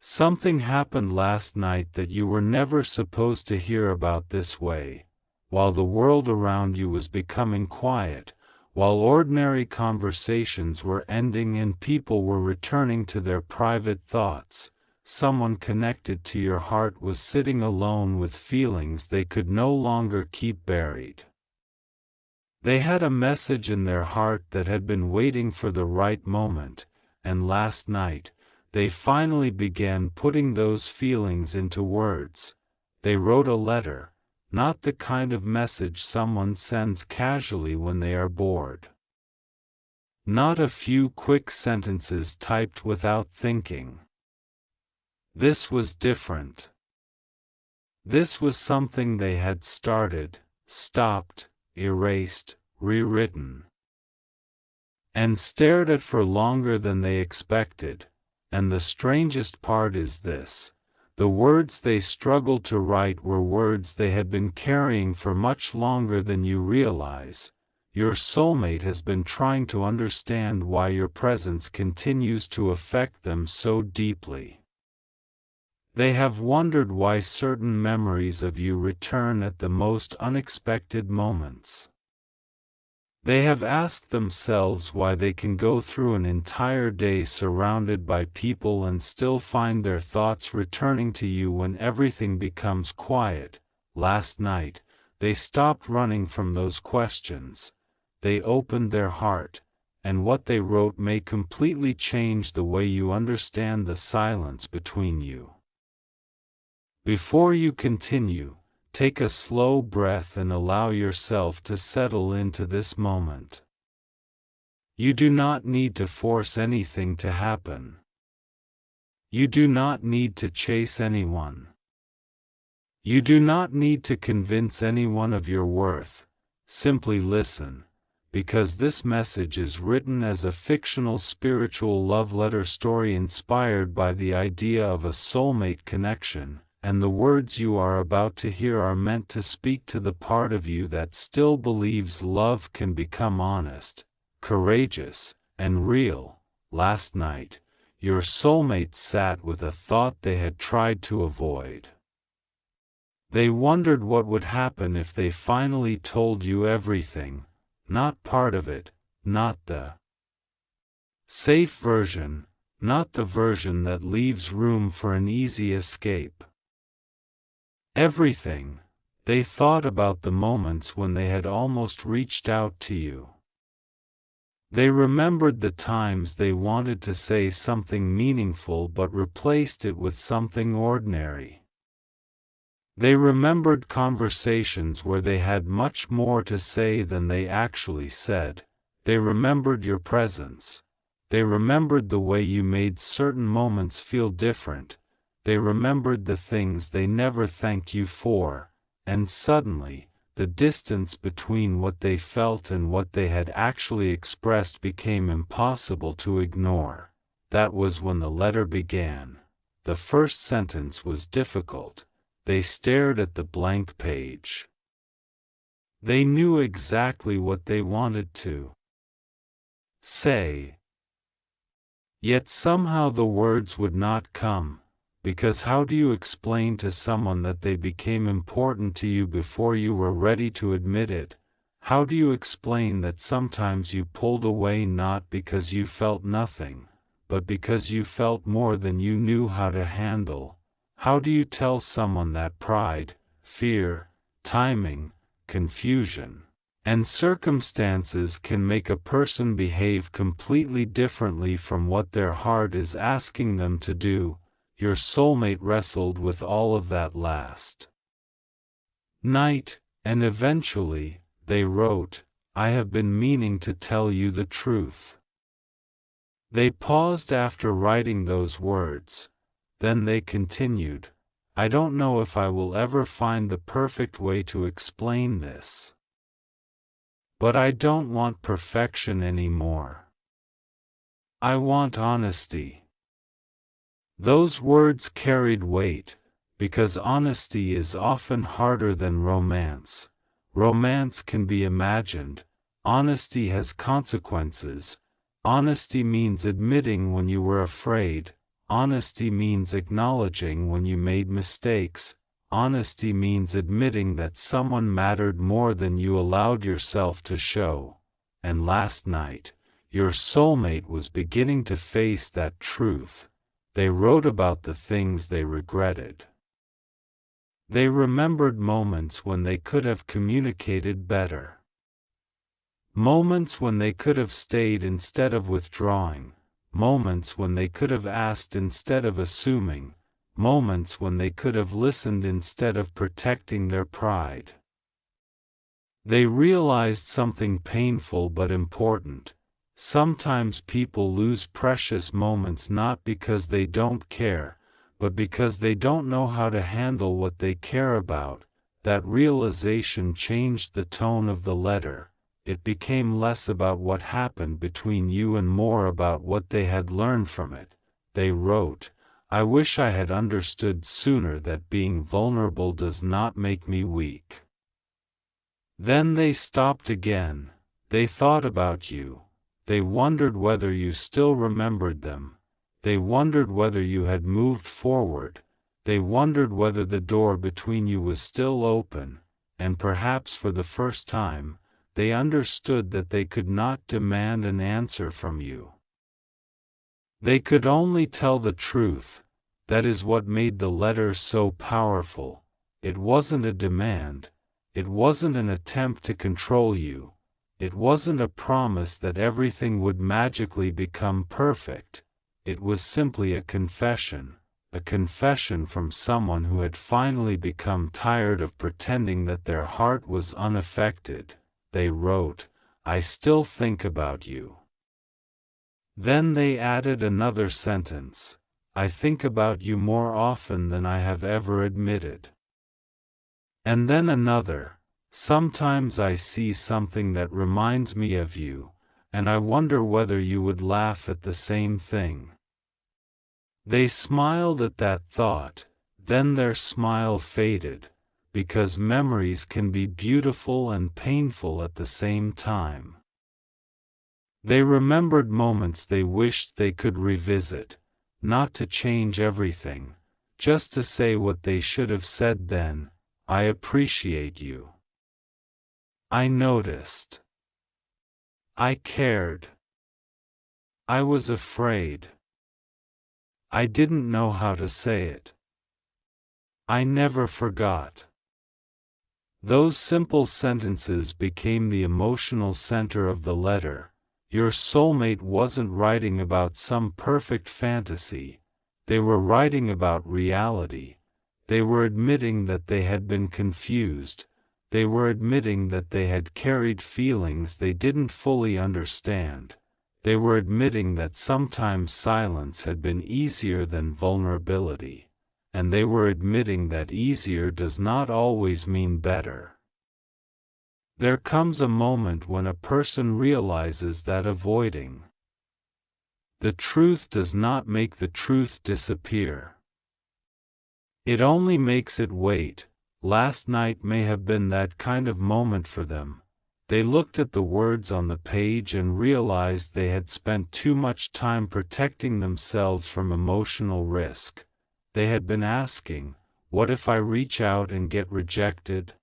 Something happened last night that you were never supposed to hear about this way, while the world around you was becoming quiet, while ordinary conversations were ending and people were returning to their private thoughts. Someone connected to your heart was sitting alone with feelings they could no longer keep buried. They had a message in their heart that had been waiting for the right moment, and last night, they finally began putting those feelings into words. They wrote a letter, not the kind of message someone sends casually when they are bored. Not a few quick sentences typed without thinking. This was different. This was something they had started, stopped, erased, rewritten, and stared at for longer than they expected. And the strangest part is this: the words they struggled to write were words they had been carrying for much longer than you realize. Your soulmate has been trying to understand why your presence continues to affect them so deeply. They have wondered why certain memories of you return at the most unexpected moments. They have asked themselves why they can go through an entire day surrounded by people and still find their thoughts returning to you when everything becomes quiet. Last night, they stopped running from those questions. They opened their heart, and what they wrote may completely change the way you understand the silence between you. Before you continue, take a slow breath and allow yourself to settle into this moment. You do not need to force anything to happen. You do not need to chase anyone. You do not need to convince anyone of your worth. Simply listen, because this message is written as a fictional spiritual love letter story inspired by the idea of a soulmate connection. And the words you are about to hear are meant to speak to the part of you that still believes love can become honest, courageous, and real. Last night, your soulmate sat with a thought they had tried to avoid. They wondered what would happen if they finally told you everything, not part of it, not the safe version, not the version that leaves room for an easy escape. Everything. They thought about the moments when they had almost reached out to you. They remembered the times they wanted to say something meaningful but replaced it with something ordinary. They remembered conversations where they had much more to say than they actually said. They remembered your presence. They remembered the way you made certain moments feel different. They remembered the things they never thanked you for, and suddenly, the distance between what they felt and what they had actually expressed became impossible to ignore. That was when the letter began. The first sentence was difficult. They stared at the blank page. They knew exactly what they wanted to say. Yet somehow the words would not come. Because how do you explain to someone that they became important to you before you were ready to admit it? How do you explain that sometimes you pulled away not because you felt nothing, but because you felt more than you knew how to handle? How do you tell someone that pride, fear, timing, confusion, and circumstances can make a person behave completely differently from what their heart is asking them to do? Your soulmate wrestled with all of that last night, and eventually, they wrote, "I have been meaning to tell you the truth." They paused after writing those words. Then they continued, "I don't know if I will ever find the perfect way to explain this. But I don't want perfection anymore. I want honesty." Those words carried weight, because honesty is often harder than romance. Romance can be imagined. Honesty has consequences. Honesty means admitting when you were afraid. Honesty means acknowledging when you made mistakes. Honesty means admitting that someone mattered more than you allowed yourself to show. And last night, your soulmate was beginning to face that truth. They wrote about the things they regretted. They remembered moments when they could have communicated better. Moments when they could have stayed instead of withdrawing. Moments when they could have asked instead of assuming. Moments when they could have listened instead of protecting their pride. They realized something painful but important. Sometimes people lose precious moments not because they don't care, but because they don't know how to handle what they care about. That realization changed the tone of the letter. It became less about what happened between you and more about what they had learned from it. They wrote, "I wish I had understood sooner that being vulnerable does not make me weak." Then they stopped again. They thought about you. They wondered whether you still remembered them. They wondered whether you had moved forward. They wondered whether the door between you was still open, and perhaps for the first time, they understood that they could not demand an answer from you. They could only tell the truth. That is what made the letter so powerful. It wasn't a demand. It wasn't an attempt to control you. It wasn't a promise that everything would magically become perfect. It was simply a confession from someone who had finally become tired of pretending that their heart was unaffected. They wrote, "I still think about you." Then they added another sentence, "I think about you more often than I have ever admitted." And then another, "Sometimes I see something that reminds me of you, and I wonder whether you would laugh at the same thing." They smiled at that thought, then their smile faded, because memories can be beautiful and painful at the same time. They remembered moments they wished they could revisit, not to change everything, just to say what they should have said then, "I appreciate you. I noticed. I cared. I was afraid. I didn't know how to say it. I never forgot." Those simple sentences became the emotional center of the letter. Your soulmate wasn't writing about some perfect fantasy. They were writing about reality. They were admitting that they had been confused. They were admitting that they had carried feelings they didn't fully understand. They were admitting that sometimes silence had been easier than vulnerability. And they were admitting that easier does not always mean better. There comes a moment when a person realizes that avoiding the truth does not make the truth disappear. It only makes it wait. Last night may have been that kind of moment for them. They looked at the words on the page and realized they had spent too much time protecting themselves from emotional risk. They had been asking, "What if I reach out and get rejected?"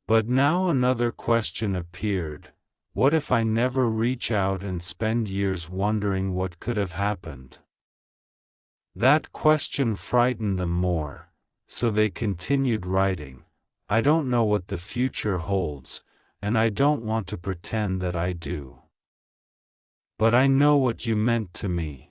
But now another question appeared. What if I never reach out and spend years wondering what could have happened? That question frightened them more, so they continued writing. "I don't know what the future holds, and I don't want to pretend that I do. But I know what you meant to me."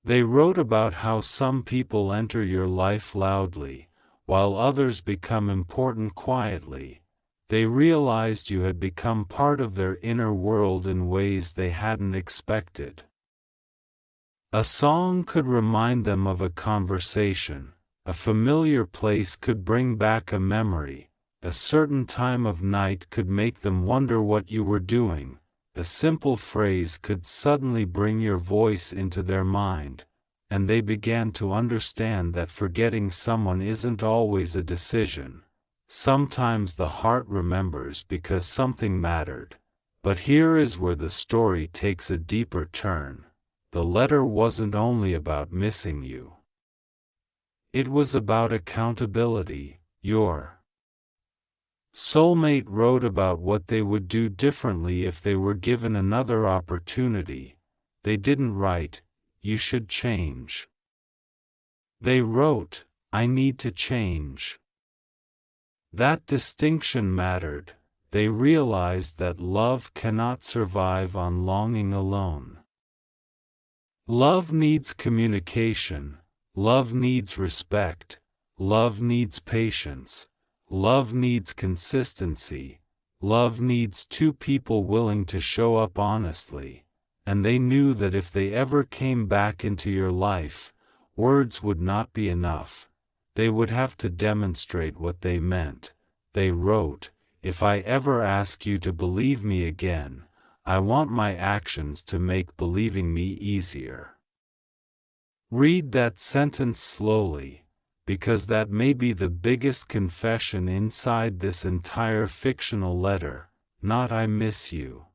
They wrote about how some people enter your life loudly, while others become important quietly. They realized you had become part of their inner world in ways they hadn't expected. A song could remind them of a conversation. A familiar place could bring back a memory. A certain time of night could make them wonder what you were doing. A simple phrase could suddenly bring your voice into their mind, and they began to understand that forgetting someone isn't always a decision. Sometimes the heart remembers because something mattered. But here is where the story takes a deeper turn. the letter wasn't only about missing you. It was about accountability. Your soulmate wrote about what they would do differently if they were given another opportunity. They didn't write, "You should change." They wrote, "I need to change." That distinction mattered. They realized that love cannot survive on longing alone. Love needs communication, love needs respect, love needs patience, love needs consistency, love needs two people willing to show up honestly, and they knew that if they ever came back into your life, words would not be enough. They would have to demonstrate what they meant. They wrote, "If I ever ask you to believe me again, I want my actions to make believing me easier." Read that sentence slowly, because that may be the biggest confession inside this entire fictional letter. Not "I miss you."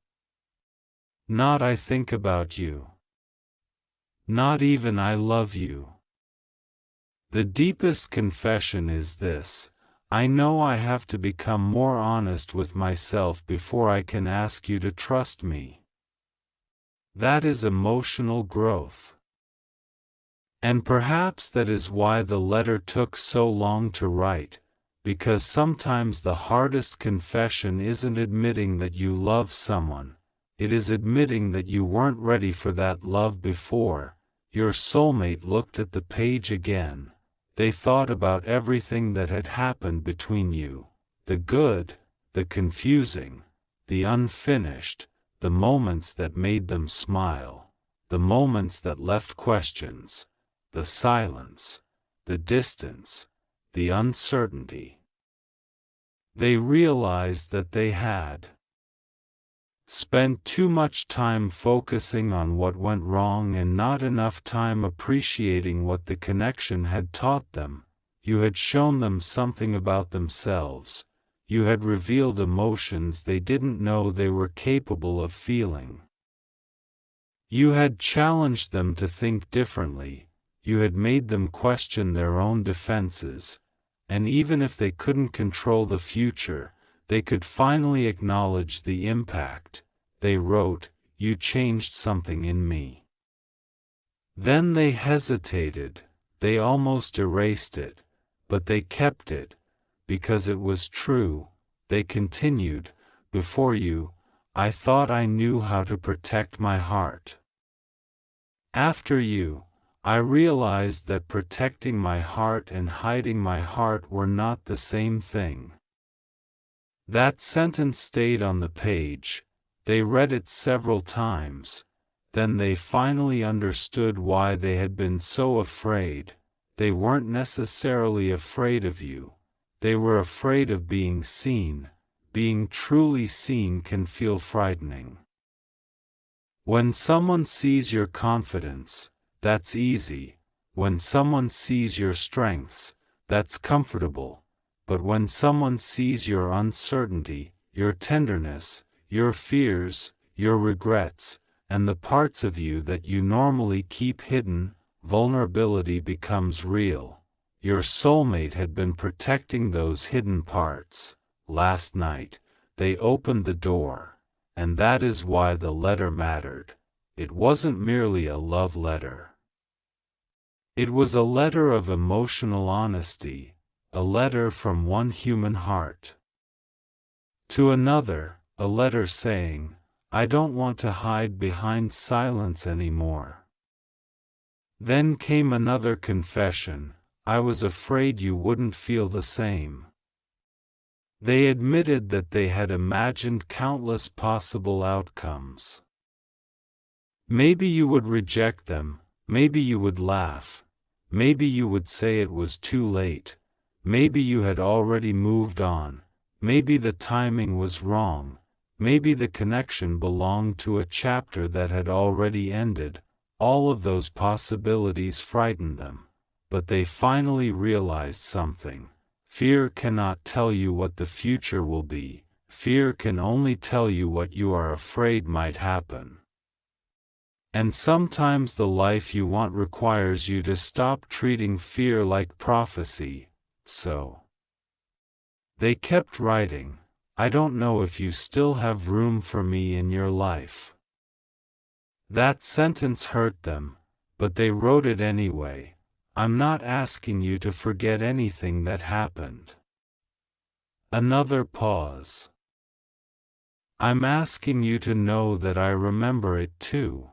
Not "I think about you." Not even "I love you." The deepest confession is this: I know I have to become more honest with myself before I can ask you to trust me. That is emotional growth. And perhaps that is why the letter took so long to write, because sometimes the hardest confession isn't admitting that you love someone, it is admitting that you weren't ready for that love before. Your soulmate looked at the page again. They thought about everything that had happened between you, the good, the confusing, the unfinished, the moments that made them smile, the moments that left questions, the silence, the distance, the uncertainty. They realized that they had spent too much time focusing on what went wrong and not enough time appreciating what the connection had taught them. You had shown them something about themselves. You had revealed emotions they didn't know they were capable of feeling. You had challenged them to think differently. You had made them question their own defenses. And even if they couldn't control the future, they could finally acknowledge the impact. They wrote, "You changed something in me." Then they hesitated, they almost erased it, but they kept it, because it was true. They continued, "Before you, I thought I knew how to protect my heart. After you, I realized that protecting my heart and hiding my heart were not the same thing." That sentence stayed on the page. They read it several times. Then they finally understood why they had been so afraid. They weren't necessarily afraid of you. They were afraid of being seen. Being truly seen can feel frightening. When someone sees your confidence, that's easy. When someone sees your strengths, that's comfortable. But when someone sees your uncertainty, your tenderness, your fears, your regrets, and the parts of you that you normally keep hidden, vulnerability becomes real. Your soulmate had been protecting those hidden parts. Last night, they opened the door, and that is why the letter mattered. It wasn't merely a love letter. It was a letter of emotional honesty. A letter from one human heart to another, a letter saying, "I don't want to hide behind silence anymore." Then came another confession, "I was afraid you wouldn't feel the same." They admitted that they had imagined countless possible outcomes. Maybe you would reject them, maybe you would laugh, maybe you would say it was too late. Maybe you had already moved on, maybe the timing was wrong, maybe the connection belonged to a chapter that had already ended. All of those possibilities frightened them, but they finally realized something. Fear cannot tell you what the future will be, fear can only tell you what you are afraid might happen. And sometimes the life you want requires you to stop treating fear like prophecy, so. They kept writing, I don't know if you still have room for me in your life. That sentence hurt them, but they wrote it anyway. I'm not asking you to forget anything that happened. Another pause. I'm asking you to know that I remember it too.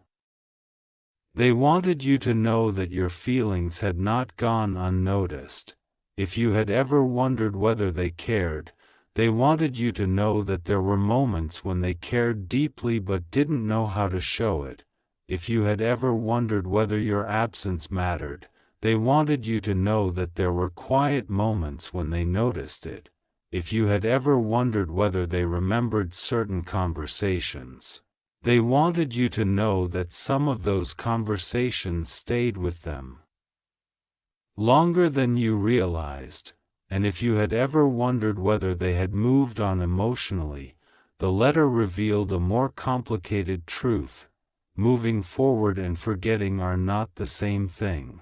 They wanted you to know that your feelings had not gone unnoticed. If you had ever wondered whether they cared, they wanted you to know that there were moments when they cared deeply but didn't know how to show it. If you had ever wondered whether your absence mattered, they wanted you to know that there were quiet moments when they noticed it. If you had ever wondered whether they remembered certain conversations, they wanted you to know that some of those conversations stayed with them longer than you realized, and if you had ever wondered whether they had moved on emotionally, the letter revealed a more complicated truth. Moving forward and forgetting are not the same thing.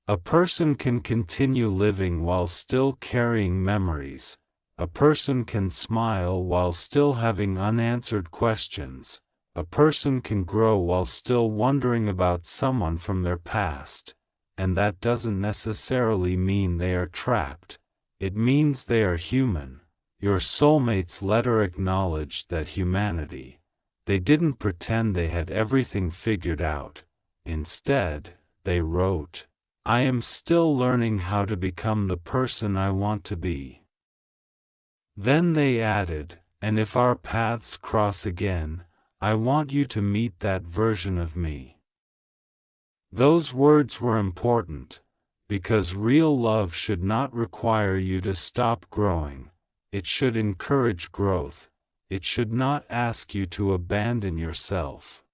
A person can continue living while still carrying memories. A person can smile while still having unanswered questions. A person can grow while still wondering about someone from their past. And that doesn't necessarily mean they are trapped. It means they are human. Your soulmate's letter acknowledged that humanity. They didn't pretend they had everything figured out. Instead, they wrote, I am still learning how to become the person I want to be. Then they added, and if our paths cross again, I want you to meet that version of me. Those words were important, because real love should not require you to stop growing. It should encourage growth. It should not ask you to abandon yourself.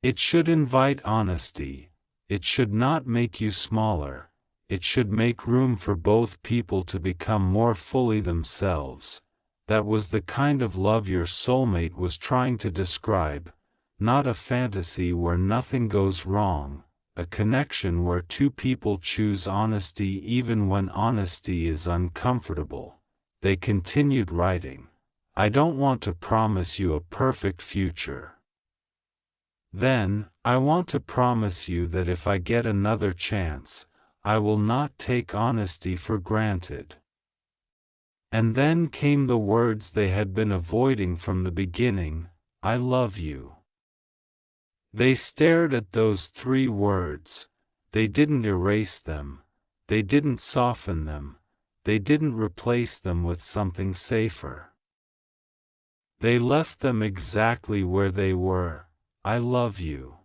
It should invite honesty. It should not make you smaller. It should make room for both people to become more fully themselves. That was the kind of love your soulmate was trying to describe, not a fantasy where nothing goes wrong, a connection where two people choose honesty even when honesty is uncomfortable. They continued writing, I don't want to promise you a perfect future. Then, I want to promise you that if I get another chance, I will not take honesty for granted. And then came the words they had been avoiding from the beginning, I love you. They stared at those 3 words. They didn't erase them. They didn't soften them. They didn't replace them with something safer. They left them exactly where they were. I love you.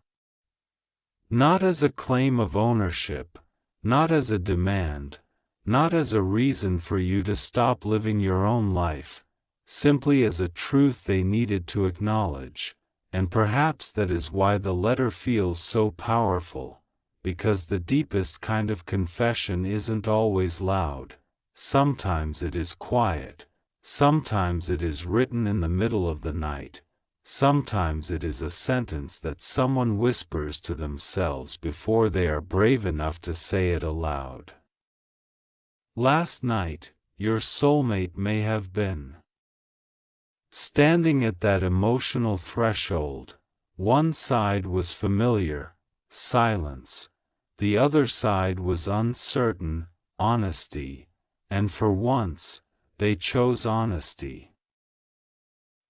Not as a claim of ownership, not as a demand, not as a reason for you to stop living your own life, simply as a truth they needed to acknowledge. And perhaps that is why the letter feels so powerful, because the deepest kind of confession isn't always loud. Sometimes it is quiet. Sometimes it is written in the middle of the night. Sometimes it is a sentence that someone whispers to themselves before they are brave enough to say it aloud. Last night, your soulmate may have been standing at that emotional threshold. One side was familiar, silence. The other side was uncertain, honesty. And for once, they chose honesty.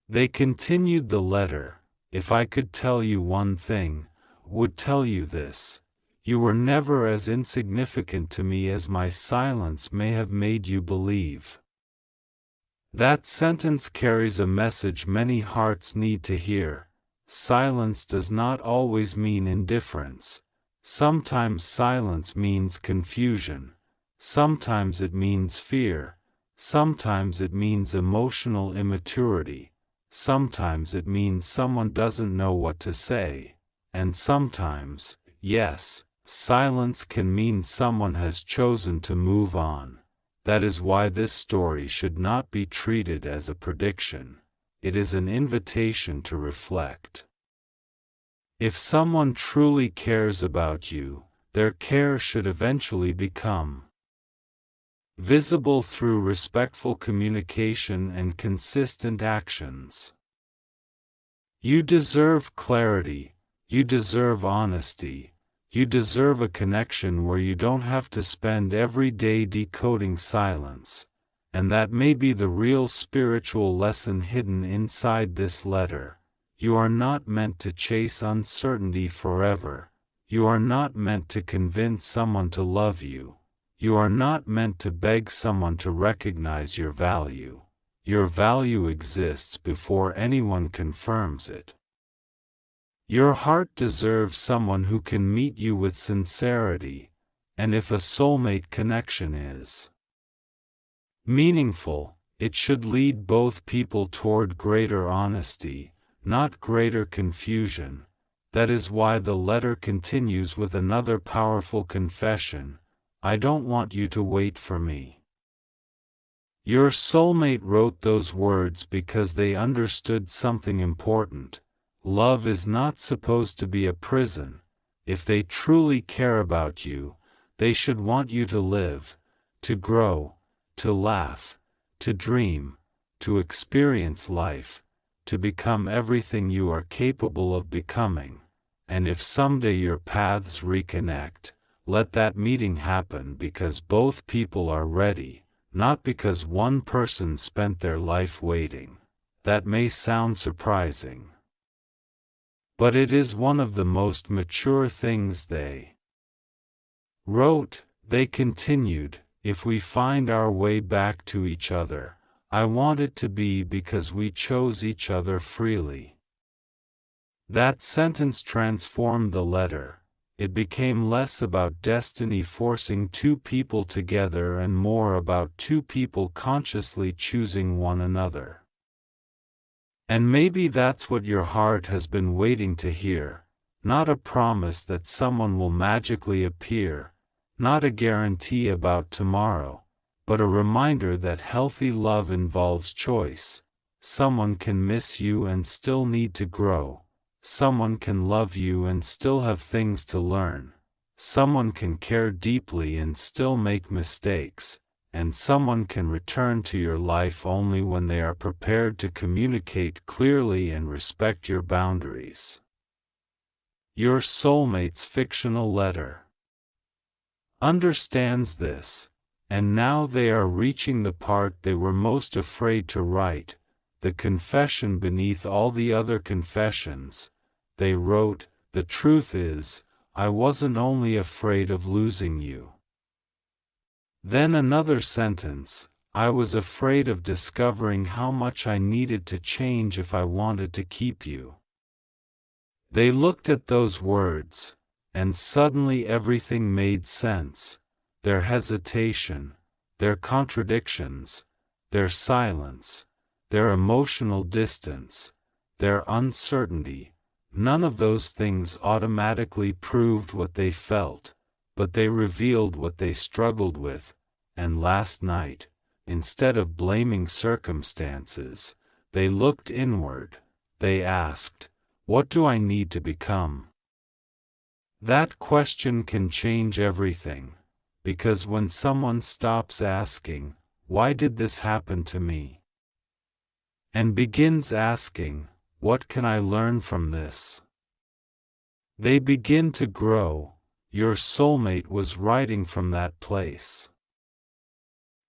They continued the letter, if I could tell you one thing, would tell you this. You were never as insignificant to me as my silence may have made you believe. That sentence carries a message many hearts need to hear. Silence does not always mean indifference. Sometimes silence means confusion. Sometimes it means fear. Sometimes it means emotional immaturity. Sometimes it means someone doesn't know what to say. And sometimes, yes, silence can mean someone has chosen to move on. That is why this story should not be treated as a prediction. It is an invitation to reflect. If someone truly cares about you, their care should eventually become visible through respectful communication and consistent actions. You deserve clarity, you deserve honesty, you deserve a connection where you don't have to spend every day decoding silence, and that may be the real spiritual lesson hidden inside this letter. You are not meant to chase uncertainty forever. You are not meant to convince someone to love you. You are not meant to beg someone to recognize your value. Your value exists before anyone confirms it. Your heart deserves someone who can meet you with sincerity, and if a soulmate connection is meaningful, it should lead both people toward greater honesty, not greater confusion. That is why the letter continues with another powerful confession: I don't want you to wait for me. Your soulmate wrote those words because they understood something important. Love is not supposed to be a prison. If they truly care about you, they should want you to live, to grow, to laugh, to dream, to experience life, to become everything you are capable of becoming. And if someday your paths reconnect, let that meeting happen because both people are ready, not because one person spent their life waiting. That may sound surprising, but it is one of the most mature things they wrote. They continued, if we find our way back to each other, I want it to be because we chose each other freely. That sentence transformed the letter. It became less about destiny forcing two people together and more about two people consciously choosing one another. And maybe that's what your heart has been waiting to hear, not a promise that someone will magically appear, not a guarantee about tomorrow, but a reminder that healthy love involves choice. Someone can miss you and still need to grow. Someone can love you and still have things to learn. Someone can care deeply and still make mistakes. And someone can return to your life only when they are prepared to communicate clearly and respect your boundaries. Your soulmate's fictional letter understands this, and now they are reaching the part they were most afraid to write, the confession beneath all the other confessions. They wrote, the truth is, I wasn't only afraid of losing you. Then another sentence, I was afraid of discovering how much I needed to change if I wanted to keep you. They looked at those words, and suddenly everything made sense. Their hesitation, their contradictions, their silence, their emotional distance, their uncertainty. None of those things automatically proved what they felt, but they revealed what they struggled with. And last night, instead of blaming circumstances, they looked inward. They asked, what do I need to become? That question can change everything, because when someone stops asking, why did this happen to me? And begins asking, what can I learn from this? They begin to grow. Your soulmate was writing from that place.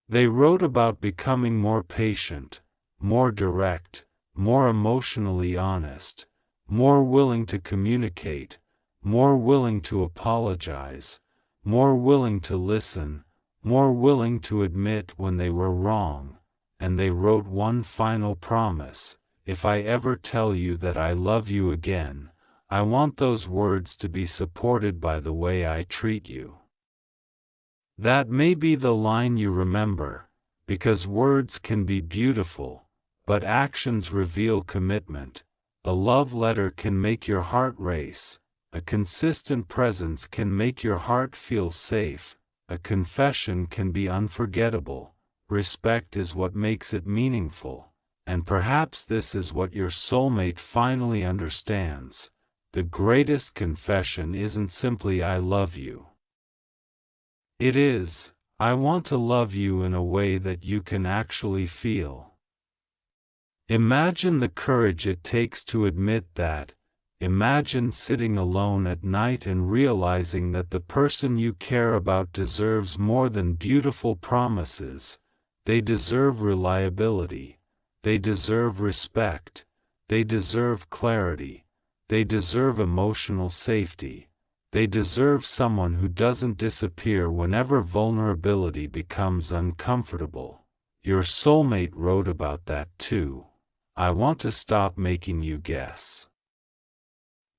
They wrote about becoming more patient, more direct, more emotionally honest, more willing to communicate, more willing to apologize, more willing to listen, more willing to admit when they were wrong. And they wrote one final promise: if I ever tell you that I love you again, I want those words to be supported by the way I treat you. That may be the line you remember, because words can be beautiful, but actions reveal commitment. A love letter can make your heart race. A consistent presence can make your heart feel safe. A confession can be unforgettable. Respect is what makes it meaningful. And perhaps this is what your soulmate finally understands. the greatest confession isn't simply "I love you." It is, "I want to love you in a way that you can actually feel." Imagine the courage it takes to admit that. Imagine sitting alone at night and realizing that the person you care about deserves more than beautiful promises. They deserve reliability. They deserve respect. They deserve clarity. They deserve emotional safety. They deserve someone who doesn't disappear whenever vulnerability becomes uncomfortable. Your soulmate wrote about that too. I want to stop making you guess.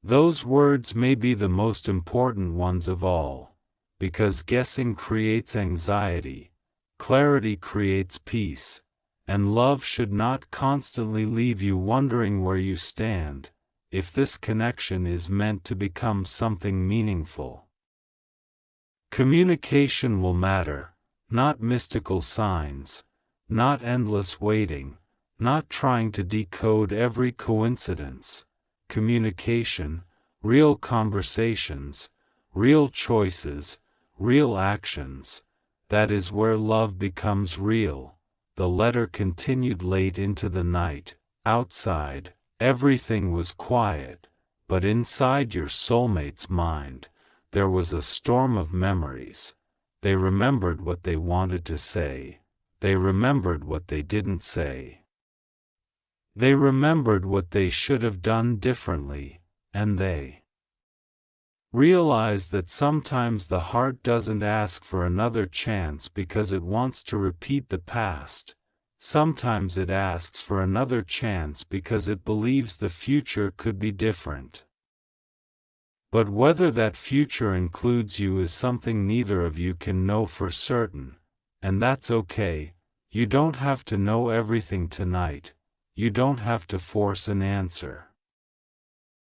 Those words may be the most important ones of all, because guessing creates anxiety, clarity creates peace, and love should not constantly leave you wondering where you stand, if this connection is meant to become something meaningful. Communication will matter, not mystical signs, not endless waiting, not trying to decode every coincidence. Communication, real conversations, real choices, real actions. That is where love becomes real. The letter continued late into the night. Outside, everything was quiet, but inside your soulmate's mind, there was a storm of memories. They remembered what they wanted to say. They remembered what they didn't say. They remembered what they should have done differently, and they realized that sometimes the heart doesn't ask for another chance because it wants to repeat the past. Sometimes it asks for another chance because it believes the future could be different. But whether that future includes you is something neither of you can know for certain, and that's okay. You don't have to know everything tonight. You don't have to force an answer.